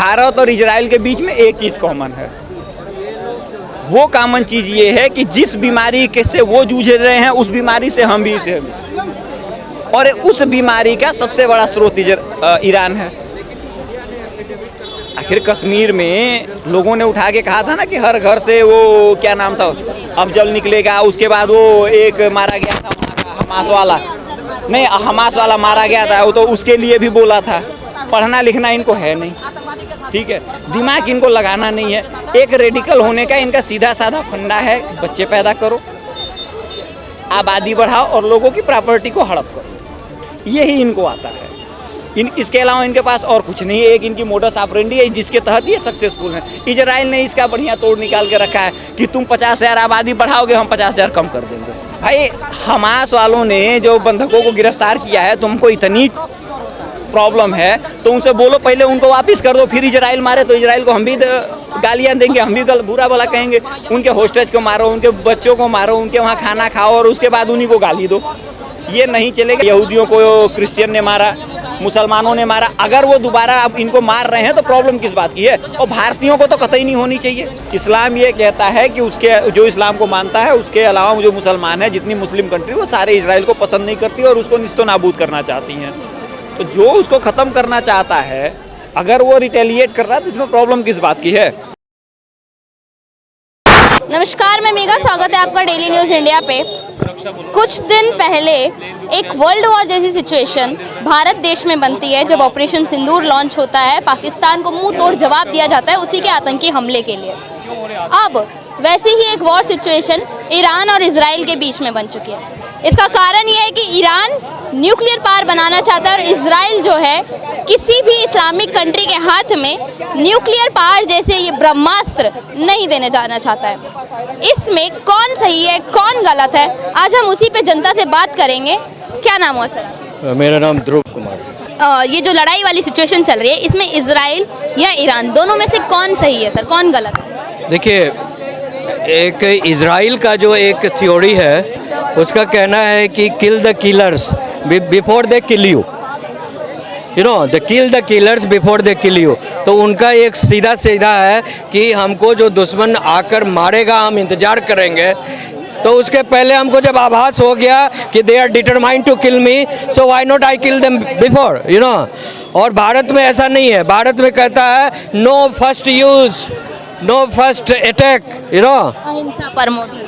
भारत और इजराइल के बीच में एक चीज़ कॉमन है। वो कॉमन चीज़ ये है कि जिस बीमारी के से वो जूझ रहे हैं उस बीमारी से हम भी से और उस बीमारी का सबसे बड़ा स्रोत ईरान है। आखिर कश्मीर में लोगों ने उठा के कहा था ना कि हर घर से वो क्या नाम था अफजल निकलेगा, उसके बाद वो एक मारा गया था वहाँ का हमास वाला, नहीं हमास वाला मारा गया था, वो तो उसके लिए भी बोला था। पढ़ना लिखना इनको है नहीं, ठीक है, दिमाग इनको लगाना नहीं है। एक रेडिकल होने का इनका सीधा साधा फंडा है, बच्चे पैदा करो, आबादी बढ़ाओ और लोगों की प्रॉपर्टी को हड़प करो, यही इनको आता है। इसके अलावा इनके पास और कुछ नहीं है। एक इनकी मोडस ऑपरेंडी है जिसके तहत ये सक्सेसफुल है। इजराइल ने इसका बढ़िया तोड़ निकाल के रखा है कि तुम 50,000 आबादी बढ़ाओगे, हम 50,000 कम कर देंगे। भाई हमास वालों ने जो बंधकों को गिरफ्तार किया है, तुमको इतनी प्रॉब्लम है तो उनसे बोलो पहले उनको वापस कर दो, फिर इजराइल मारे तो इजराइल को हम भी गालियाँ देंगे, हम भी बुरा भला कहेंगे। उनके होस्टेज को मारो, उनके बच्चों को मारो, उनके वहाँ खाना खाओ और उसके बाद उन्हीं को गाली दो, ये नहीं चलेगा। यहूदियों को क्रिश्चियन ने मारा, मुसलमानों ने मारा, अगर वो दोबारा अब इनको मार रहे हैं तो प्रॉब्लम किस बात की है? और भारतीयों को तो कतई नहीं होनी चाहिए। इस्लाम ये कहता है कि उसके जो इस्लाम को मानता है उसके अलावा जो मुसलमान है, जितनी मुस्लिम कंट्री, वो सारे इजराइल को पसंद नहीं करती और उसको निस्तो नाबूद करना चाहती हैं। तो जो उसको ख़त्म करना चाहता है, अगर वो रिटेलिएट कर रहा है तो इसमें प्रॉब्लम किस बात की है? नमस्कार, मैं मेघा, स्वागत है आपका डेली न्यूज़ इंडिया पे। कुछ दिन पहले एक वर्ल्ड वॉर जैसी सिचुएशन भारत देश में बनती है जब ऑपरेशन सिंदूर लॉन्च होता है। पाकिस्तान को मुंह तोड़ जवाब दिया जाता है उसी के आतंकी हमले के लिए। अब वैसी ही एक वॉर सिचुएशन ईरान और इजराइल के बीच में बन चुकी है। इसका कारण यह है कि ईरान न्यूक्लियर पावर बनाना चाहता है और इजराइल जो है किसी भी इस्लामिक कंट्री के हाथ में न्यूक्लियर पावर जैसे ये ब्रह्मास्त्र नहीं देने जाना चाहता है। इसमें कौन सही है, कौन गलत है, आज हम उसी पे जनता से बात करेंगे। क्या नाम हुआ सर? मेरा नाम ध्रुव कुमार। ये जो लड़ाई वाली सिचुएशन चल रही है, इसमें इजराइल या ईरान दोनों में से कौन सही है सर, कौन गलत है? देखिए, एक इजराइल का जो एक थ्योरी है उसका कहना है कि kill the killers before they kill you, you know, the kill the killers before they kill you. तो उनका एक सीधा सीधा है कि हमको जो दुश्मन आकर मारेगा हम इंतज़ार करेंगे, तो उसके पहले हमको जब आभास हो गया कि they are determined to kill me, so why not I kill them before, you know. और भारत में ऐसा नहीं है। भारत में कहता है no first use, no first attack, you know,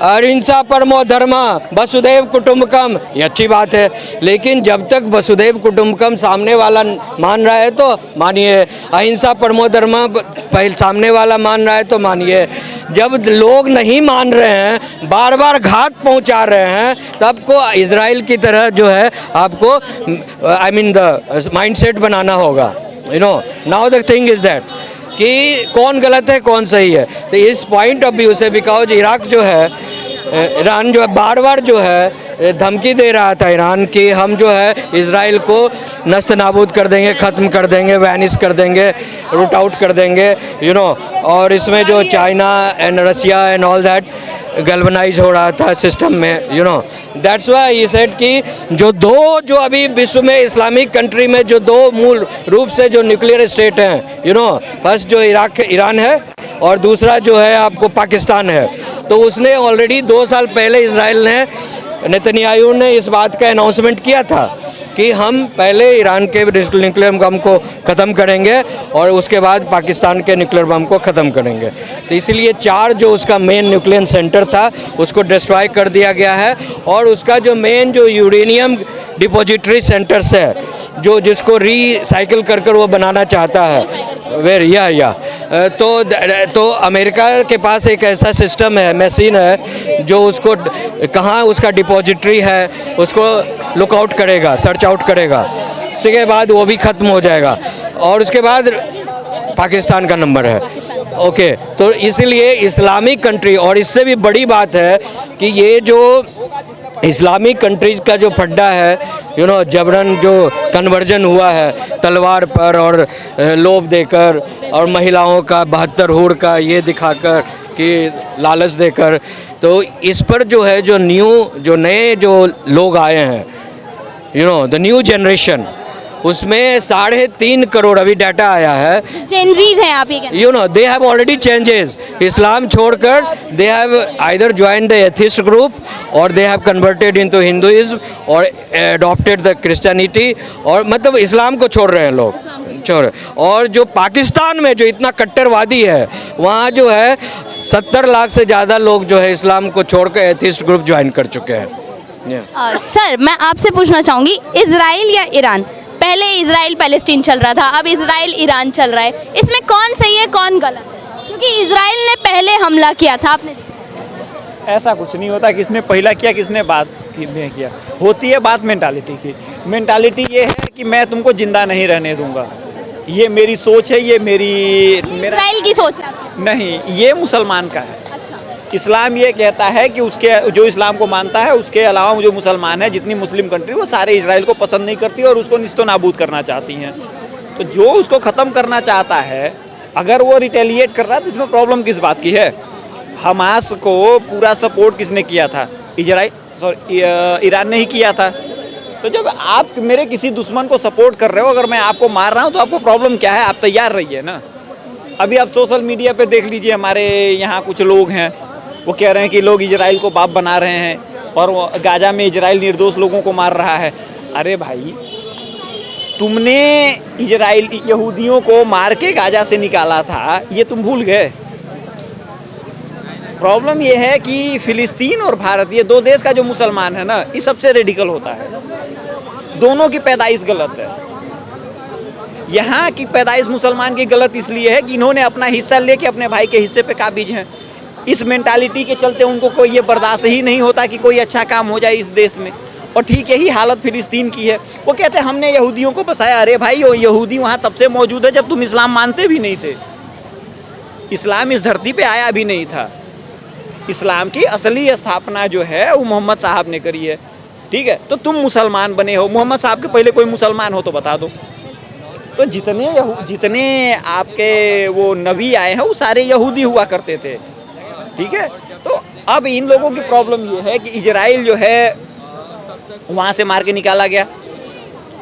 अहिंसा परमो धर्म, वसुधैव कुटुंबकम। ये अच्छी बात है, लेकिन जब तक वसुधैव कुटुंबकम सामने वाला मान रहा है तो मानिए, अहिंसा परमो धर्म पहले सामने वाला मान रहा है तो मानिए। जब लोग नहीं मान रहे हैं, बार बार घात पहुंचा रहे हैं, तब को इजराइल की तरह जो है आपको आई मीन द माइंडसेट बनाना होगा, you know. Now the thing is that कि कौन गलत है कौन सही है। तो इस पॉइंट ऑफ व्यू से बिकॉज इराक जो है, ईरान जो है बार बार जो है धमकी दे रहा था ईरान कि हम जो है इजराइल को नस्त नाबूद कर देंगे, ख़त्म कर देंगे, वैनिश कर देंगे, रूट आउट कर देंगे, यू नो। और इसमें जो China and Russia and all that galvanise हो रहा था सिस्टम में, you know. That's why he said कि जो अभी विश्व में इस्लामिक कंट्री में जो दो मूल रूप से जो न्यूक्लियर स्टेट हैं, यू नो, फर्स्ट जो ईरान है और दूसरा जो है आपको पाकिस्तान है। तो उसने ऑलरेडी 2 साल पहले इजराइल ने, नेतन्याहू ने इस बात का अनाउंसमेंट किया था कि हम पहले ईरान के न्यूक्लियर बम को ख़त्म करेंगे और उसके बाद पाकिस्तान के न्यूक्लियर बम को ख़त्म करेंगे। तो इसलिए 4 जो उसका मेन न्यूक्लियर सेंटर था उसको डिस्ट्रॉय कर दिया गया है और उसका जो मेन जो यूरेनियम डिपॉजिटरी सेंटर्स है, जो जिसको रीसाइकिल कर कर वो बनाना चाहता है, तो अमेरिका के पास एक ऐसा सिस्टम है, मशीन है, जो उसको कहाँ उसका डिपॉजिटरी है उसको लुकआउट करेगा, सर्च आउट करेगा, उसके बाद वो भी ख़त्म हो जाएगा और उसके बाद पाकिस्तान का नंबर है। ओके, तो इसलिए इस्लामिक कंट्री, और इससे भी बड़ी बात है कि ये जो इस्लामिक कंट्रीज का जो फड्डा है, यू नो, जबरन जो कन्वर्जन हुआ है तलवार पर और लोभ देकर और महिलाओं का 72 हूर का ये दिखाकर कि लालच देकर, तो इस पर जो है जो नए जो लोग आए हैं, you know, the new generation, उसमें 3.5 करोड़ अभी डाटा आया है। जेनजीज हैं आप ये कहना? You know, they have already changes. इस्लाम छोड़कर they have either joined the atheist group or they have converted into Hinduism or adopted the Christianity, और मतलब इस्लाम को छोड़ रहे हैं लोग, छोड़। और जो पाकिस्तान में जो इतना कट्टरवादी है, वहाँ जो है 70 लाख से ज़्यादा लोग जो है इस्लाम को छोड़कर एथिस्ट ग्रुप ज्वाइन कर चुके हैं। सर मैं आपसे पूछना चाहूँगी, इजराइल या ईरान? पहले इजराइल पैलेस्टीन चल रहा था, अब इजराइल ईरान चल रहा है, इसमें कौन सही है कौन गलत है? क्योंकि इजराइल ने पहले हमला किया था, आपने देखा। ऐसा कुछ नहीं होता किसने पहला किया किसने बाद में किया, होती है बात मेंटालिटी की। मेंटालिटी ये है कि मैं तुमको जिंदा नहीं रहने दूंगा, ये मेरी सोच है, ये मेरा इजराइल की सोच है आपकी? नहीं, ये मुसलमान का है। अच्छा, इस्लाम ये कहता है कि उसके जो इस्लाम को मानता है उसके अलावा जो मुसलमान है, जितनी मुस्लिम कंट्री, वो सारे इजराइल को पसंद नहीं करती और उसको निस्तो नाबूद करना चाहती हैं। तो जो उसको ख़त्म करना चाहता है, अगर वो रिटेलिएट कर रहा है तो इसमें प्रॉब्लम किस बात की है? हमास को पूरा सपोर्ट किसने किया था? ईरान ने ही किया था। तो जब आप मेरे किसी दुश्मन को सपोर्ट कर रहे हो, अगर मैं आपको मार रहा हूँ तो आपको प्रॉब्लम क्या है? आप तैयार रहिए ना। अभी आप सोशल मीडिया पे देख लीजिए, हमारे यहाँ कुछ लोग हैं वो कह रहे हैं कि लोग इजराइल को बाप बना रहे हैं और गाजा में इजराइल निर्दोष लोगों को मार रहा है। अरे भाई, तुमने इजराइल यहूदियों को मार के गाजा से निकाला था, ये तुम भूल गए? प्रॉब्लम ये है कि फिलिस्तीन और भारत, ये दो देश का जो मुसलमान है ना, ये सबसे रेडिकल होता है। दोनों की पैदाइश गलत है। यहाँ की पैदाइश मुसलमान की गलत इसलिए है कि इन्होंने अपना हिस्सा लेके अपने भाई के हिस्से पे काबिज हैं। इस मेंटालिटी के चलते उनको कोई ये बर्दाश्त ही नहीं होता कि कोई अच्छा काम हो जाए इस देश में। और ठीक यही हालत फिलिस्तीन की है। वो कहते हैं हमने यहूदियों को बसाया। अरे भाई, वो यहूदी वहाँ तब से मौजूद है जब तुम इस्लाम मानते भी नहीं थे। इस्लाम इस धरती पे आया भी नहीं था। इस्लाम की असली स्थापना जो है वो मोहम्मद साहब ने करी है, ठीक है? तो तुम मुसलमान बने हो, मोहम्मद साहब के पहले कोई मुसलमान हो तो बता दो। तो जितने आपके वो नबी आए हैं वो सारे यहूदी हुआ करते थे, ठीक है? तो अब इन लोगों की प्रॉब्लम ये है कि इजराइल जो है वहाँ से मार के निकाला गया,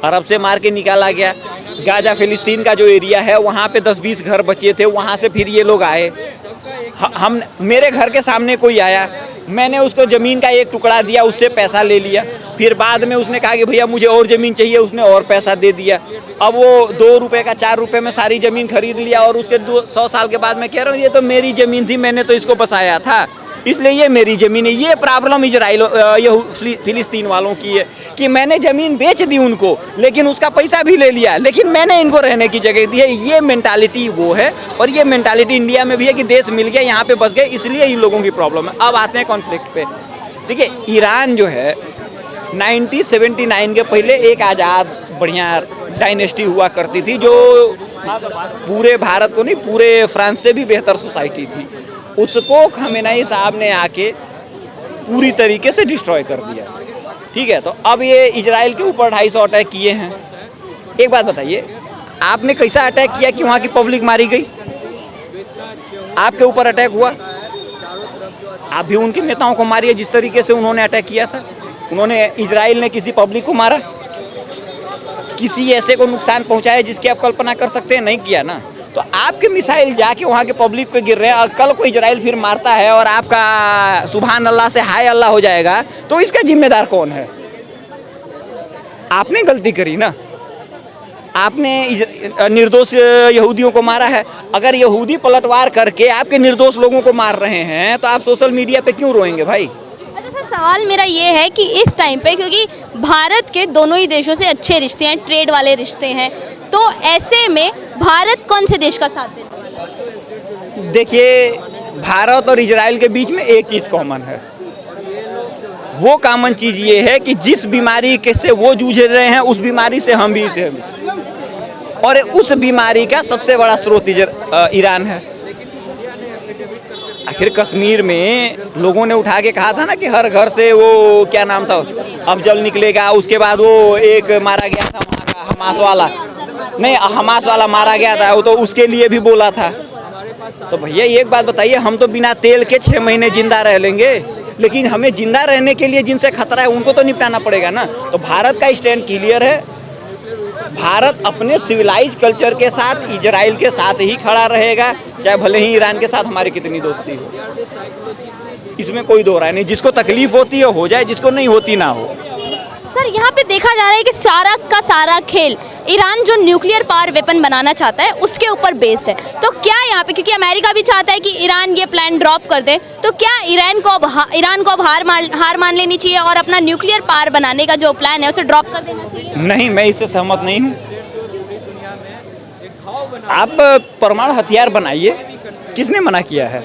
अरब से मार के निकाला गया। गाजा फिलिस्तीन का जो एरिया है वहाँ पे 10-20 घर बचे थे, वहाँ से फिर ये लोग आए। हम मेरे घर के सामने कोई आया, मैंने उसको ज़मीन का एक टुकड़ा दिया, उससे पैसा ले लिया। फिर बाद में उसने कहा कि भैया मुझे और ज़मीन चाहिए, उसने और पैसा दे दिया। अब वो 2 रुपये का 4 रुपये में सारी ज़मीन खरीद लिया और उसके 100 साल के बाद मैं कह रहा हूँ ये तो मेरी ज़मीन थी, मैंने तो इसको बसाया था, इसलिए ये मेरी ज़मीन है। ये प्रॉब्लम इजराइल फिलिस्तीन वालों की है कि मैंने ज़मीन बेच दी उनको, लेकिन उसका पैसा भी ले लिया, लेकिन मैंने इनको रहने की जगह दी है। ये मेंटालिटी वो है, और ये मेंटालिटी इंडिया में भी है कि देश मिल गया, यहाँ पे बस गए, इसलिए इन लोगों की प्रॉब्लम है। अब आते हैं कॉन्फ्लिक्ट पे। देखिए, ईरान जो है 1979 के पहले एक आज़ाद बढ़िया डायनेस्टी हुआ करती थी, जो पूरे भारत को नहीं, पूरे फ्रांस से भी बेहतर सोसाइटी थी। उसको खमेनेई साहब ने आके पूरी तरीके से डिस्ट्रॉय कर दिया, ठीक है? तो अब ये इजराइल के ऊपर 250 अटैक किए हैं। एक बात बताइए, आपने कैसा अटैक किया कि वहाँ की पब्लिक मारी गई? आपके ऊपर अटैक हुआ, आप भी उनके नेताओं को मारिए जिस तरीके से उन्होंने अटैक किया था। उन्होंने, इजराइल ने किसी पब्लिक को मारा, किसी ऐसे को नुकसान पहुँचाया जिसकी आप कल्पना कर सकते हैं? नहीं किया ना। तो आपके मिसाइल जाके वहाँ के पब्लिक पे गिर रहे हैं, और कल को इजराइल फिर मारता है और आपका सुभान अल्लाह से हाय अल्लाह हो जाएगा, तो इसका जिम्मेदार कौन है? आपने गलती करी ना, आपने निर्दोष यहूदियों को मारा है। अगर यहूदी पलटवार करके आपके निर्दोष लोगों को मार रहे हैं तो आप सोशल मीडिया पे क्यों रोएंगे भाई? अच्छा सर, सवाल मेरा ये है कि इस टाइम पे, क्योंकि भारत के दोनों ही देशों से अच्छे रिश्ते हैं, ट्रेड वाले रिश्ते हैं, तो ऐसे में भारत कौन से देश का साथ देने वाला है? देखिए, भारत और इजराइल के बीच में एक चीज़ कॉमन है। वो कॉमन चीज़ ये है कि जिस बीमारी के से वो जूझ रहे हैं, उस बीमारी से हम भी से, और उस बीमारी का सबसे बड़ा स्रोत ईरान है। आखिर कश्मीर में लोगों ने उठा के कहा था ना कि हर घर से वो क्या नाम था, अफजल निकलेगा। उसके बाद वो एक मारा गया था वहाँ का हमास वाला, नहीं, हमास वाला मारा गया था, वो तो उसके लिए भी बोला था। तो भैया एक बात बताइए, हम तो बिना तेल के 6 महीने जिंदा रह लेंगे, लेकिन हमें जिंदा रहने के लिए जिनसे खतरा है उनको तो निपटाना पड़ेगा ना। तो भारत का स्टैंड क्लियर है, भारत अपने सिविलाइज कल्चर के साथ इजराइल के साथ ही खड़ा रहेगा, चाहे भले ही ईरान के साथ हमारी कितनी दोस्ती हो। इसमें कोई दो राय नहीं, जिसको तकलीफ होती है हो जाए, जिसको नहीं होती ना हो। सर यहाँ पे देखा जा रहा है कि सारा का सारा खेल ईरान जो न्यूक्लियर पावर वेपन बनाना चाहता है उसके ऊपर बेस्ड है। तो क्या यहाँ पे, क्योंकि अमेरिका भी चाहता है कि ईरान ये प्लान ड्रॉप कर दे, तो क्या ईरान को अब हार मान लेनी चाहिए और अपना न्यूक्लियर पावर बनाने का जो प्लान है उसे ड्रॉप कर देना चाहिए? नहीं, मैं इससे सहमत नहीं हूँ। आप परमाणु हथियार बनाइए, किसने मना किया है,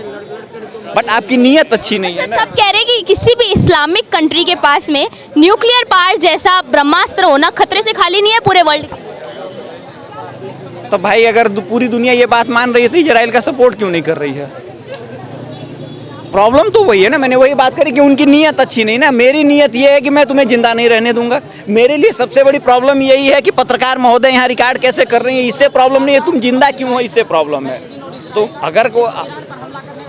बट आपकी नीयत अच्छी नहीं है ना। सब कह रहे हैं कि किसी भी इस्लामिक कंट्री के पास में न्यूक्लियर पावर जैसा ब्रह्मास्त्र होना खतरे से खाली नहीं है पूरे वर्ल्ड के। तो भाई अगर पूरी दुनिया ये बात मान रही है तो इजराइल का सपोर्ट क्यों नहीं कर रही है? प्रॉब्लम तो वही है ना, मैंने वही बात करी कि उनकी नीयत अच्छी नहीं ना। मेरी नीयत ये है कि मैं तुम्हें जिंदा नहीं रहने दूंगा। मेरे लिए सबसे बड़ी प्रॉब्लम यही है कि पत्रकार महोदय यहाँ रिकॉर्ड कैसे कर रही है, इससे प्रॉब्लम नहीं है। तुम जिंदा क्यों हो, इससे प्रॉब्लम है। तो अगर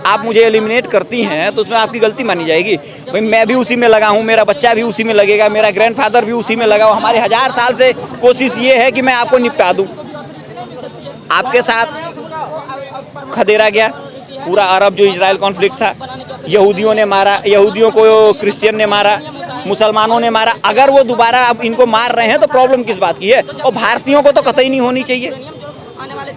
आप मुझे एलिमिनेट करती हैं तो उसमें आपकी गलती मानी जाएगी। भाई मैं भी उसी में लगा हूँ, मेरा बच्चा भी उसी में लगेगा, मेरा ग्रैंडफादर भी उसी में लगा हुआ। हमारे 1000 साल से कोशिश ये है कि मैं आपको निपटा दूँ। आपके साथ खदेड़ा गया पूरा अरब जो इजराइल कॉन्फ्लिक्ट था, यहूदियों ने मारा, यहूदियों को क्रिश्चियन ने मारा, मुसलमानों ने मारा। अगर वो दोबारा अब इनको मार रहे हैं तो प्रॉब्लम किस बात की है? और भारतीयों को तो कतई नहीं होनी चाहिए।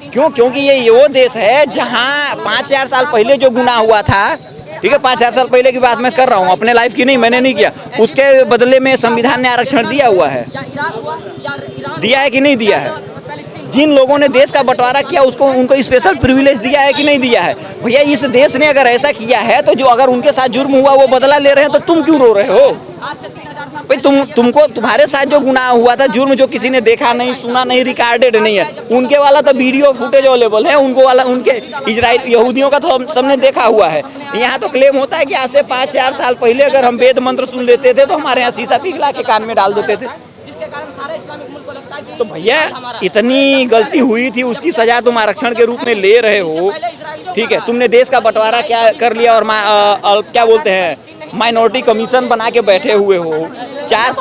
क्यों? क्योंकि ये वो देश है जहां 5000 साल पहले जो गुनाह हुआ था, ठीक है, 5000 साल पहले की बात मैं कर रहा हूँ, अपने लाइफ की नहीं, मैंने नहीं किया। उसके बदले में संविधान ने आरक्षण दिया हुआ है, दिया है कि नहीं दिया है? जिन लोगों ने देश का बंटवारा किया उसको उनको स्पेशल प्रिविलेज दिया है कि नहीं दिया है? भैया इस देश ने अगर ऐसा किया है तो जो अगर उनके साथ जुर्म हुआ वो बदला ले रहे हैं, तो तुम क्यों रो रहे हो? भाई तुमको तुम्हारे साथ जो गुनाह हुआ था, जुर्म जो किसी ने देखा नहीं, सुना नहीं, रिकॉर्डेड नहीं है, उनके वाला तो वीडियो फुटेज अवेलेबल है, उनको वाला उनके इजराइल यहूदियों का तो सबने देखा हुआ है। यहाँ तो क्लेम होता है कि आज से 5000 साल पहले अगर हम वेद मंत्र सुन लेते थे तो हमारे यहाँ शीशा पिघला के कान में डाल देते थे। तो भैया इतनी गलती हुई थी, उसकी सजा तुम आरक्षण के रूप में ले रहे हो, ठीक है? तुमने देश का बंटवारा क्या कर लिया और क्या बोलते हैं, माइनॉरिटी कमीशन बना के बैठे हुए हो, 4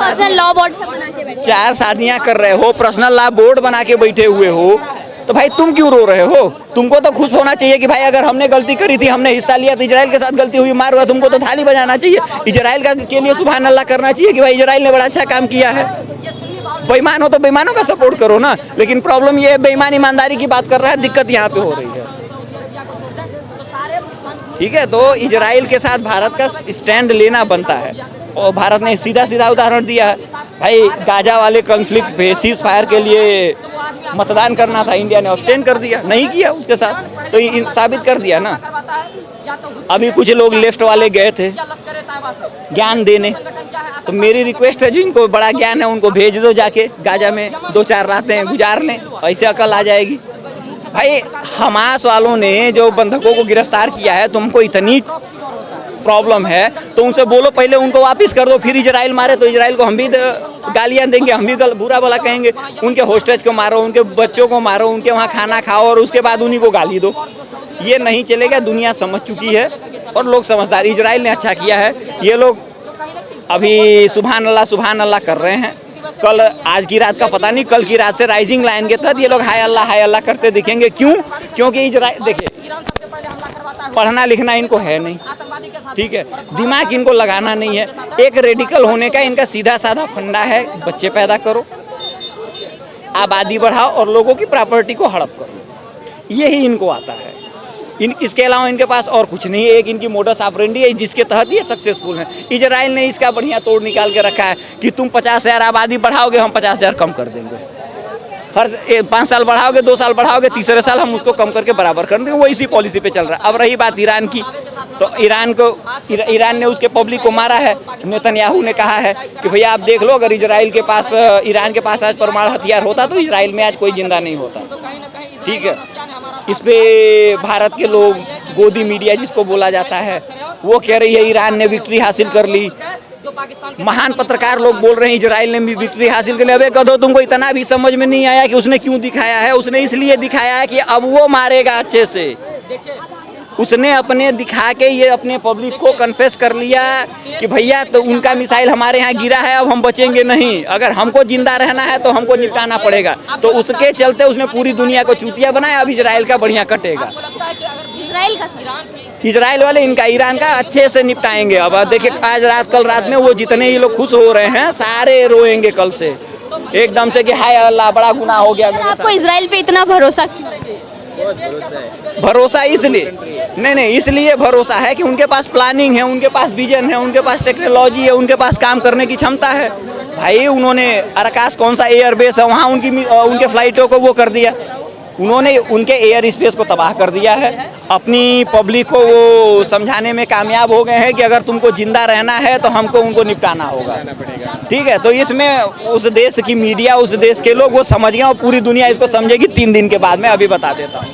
शादियां कर रहे हो, पर्सनल लॉ बोर्ड बना के बैठे हुए हो। तो भाई तुम क्यों रो रहे हो? तुमको तो खुश होना चाहिए कि भाई अगर हमने गलती करी थी, हमने हिस्सा लिया, तो इजराइल के साथ गलती हुई, मार हुआ, तुमको तो थाली बजाना चाहिए। इजराइल का के लिए सुभान अल्लाह करना चाहिए कि भाई इजराइल ने बड़ा अच्छा काम किया है। बेईमान हो तो बेईमानों का सपोर्ट करो ना। लेकिन प्रॉब्लम ये है, बेईमान ईमानदारी की बात कर रहा है, दिक्कत यहाँ पे हो रही है, ठीक है? तो इजराइल के साथ भारत का स्टैंड लेना बनता है, और भारत ने सीधा सीधा उदाहरण दिया है। भाई गाजा वाले कॉन्फ्लिक्ट पे सीज फायर के लिए मतदान करना था, इंडिया ने अब्सटेन कर दिया, नहीं किया उसके साथ, तो साबित कर दिया ना। अभी कुछ लोग लेफ्ट वाले गए थे ज्ञान देने, तो मेरी रिक्वेस्ट है जिनको बड़ा ज्ञान है उनको भेज दो जाके गाजा में 2-4 रातें गुजार लें, ऐसे अकल आ जाएगी। भाई हमास वालों ने जो बंधकों को गिरफ्तार किया है, तुमको इतनी प्रॉब्लम है तो उनसे बोलो पहले उनको वापस कर दो, फिर इजराइल मारे तो इजराइल को हम भी गालियां देंगे, हम भी बुरा भला कहेंगे। उनके होस्टेज को मारो, उनके बच्चों को मारो, उनके वहाँ खाना खाओ और उसके बाद उन्हीं को गाली दो। ये नहीं चलेगा, दुनिया समझ चुकी है और लोग समझदार। इजराइल ने अच्छा किया है, ये लोग अभी सुभान अल्लाह कर रहे हैं। कल आज की रात का पता नहीं, कल की रात से राइजिंग लाइन के तहत ये लोग हाय अल्लाह करते दिखेंगे। क्यों? क्योंकि इजराइल देखिए पढ़ना लिखना इनको है नहीं, ठीक है, दिमाग इनको लगाना नहीं है। एक रेडिकल होने का इनका सीधा साधा फंडा है, बच्चे पैदा करो, आबादी बढ़ाओ और लोगों की प्रॉपर्टी को हड़प करो, यही इनको आता है। इसके अलावा इनके पास और कुछ नहीं है। एक इनकी मोडस ऑपरेंडी है जिसके तहत ये सक्सेसफुल है। इजराइल ने इसका बढ़िया तोड़ निकाल के रखा है कि तुम 50,000 आबादी बढ़ाओगे, हम 50,000 कम कर देंगे। हर 5 साल बढ़ाओगे, 2 साल बढ़ाओगे, तीसरे साल हम उसको कम करके बराबर कर देंगे। वो इसी पॉलिसी पे चल रहा है। अब रही बात ईरान की, तो ईरान ने उसके पब्लिक को मारा है। नेतन्याहू ने कहा है कि भैया आप देख लो, अगर ईरान के पास आज परमाणु हथियार होता तो इजराइल में आज कोई जिंदा नहीं होता, ठीक है? इस पे भारत के लोग, गोदी मीडिया जिसको बोला जाता है, वो कह रही है ईरान ने विक्ट्री हासिल कर ली। महान पत्रकार लोग बोल रहे हैं इजराइल ने भी विक्ट्री हासिल कर ली। अबे कदो, तुमको इतना भी समझ में नहीं आया कि उसने क्यों दिखाया है? उसने इसलिए दिखाया है कि अब वो मारेगा अच्छे से। उसने अपने दिखा के ये अपने पब्लिक को कन्फेस कर लिया कि भैया तो उनका मिसाइल हमारे यहाँ गिरा है, अब हम बचेंगे नहीं, अगर हमको जिंदा रहना है तो हमको निपटाना पड़ेगा। तो उसके चलते उसने पूरी दुनिया को चूतिया बनाया। अब इजराइल का बढ़िया कटेगा। इसराइल का इजराइल वाले इनका ईरान का अच्छे से निपटाएंगे। अब देखिए आज रात कल रात में वो जितने ही लोग खुश हो रहे हैं सारे रोएंगे कल से एकदम से कि हाय अल्लाह बड़ा गुनाह हो गया मेरे साथ। आपको इसराइल पे इतना भरोसा क्यों? भरोसा इसलिए नहीं इसलिए भरोसा है कि उनके पास प्लानिंग है, उनके पास विजन है, उनके पास टेक्नोलॉजी है, उनके पास काम करने की क्षमता है। भाई उन्होंने आकाश कौन सा एयरबेस है वहाँ उनके फ्लाइटों को वो कर दिया, उन्होंने उनके एयर स्पेस को तबाह कर दिया है। अपनी पब्लिक को वो समझाने में कामयाब हो गए हैं कि अगर तुमको जिंदा रहना है तो हमको उनको निपटाना होगा। ठीक है, तो इसमें उस देश की मीडिया, उस देश के लोग वो समझ गए और पूरी दुनिया इसको समझेगी 3 दिन के बाद। मैं अभी बता देता हूँ।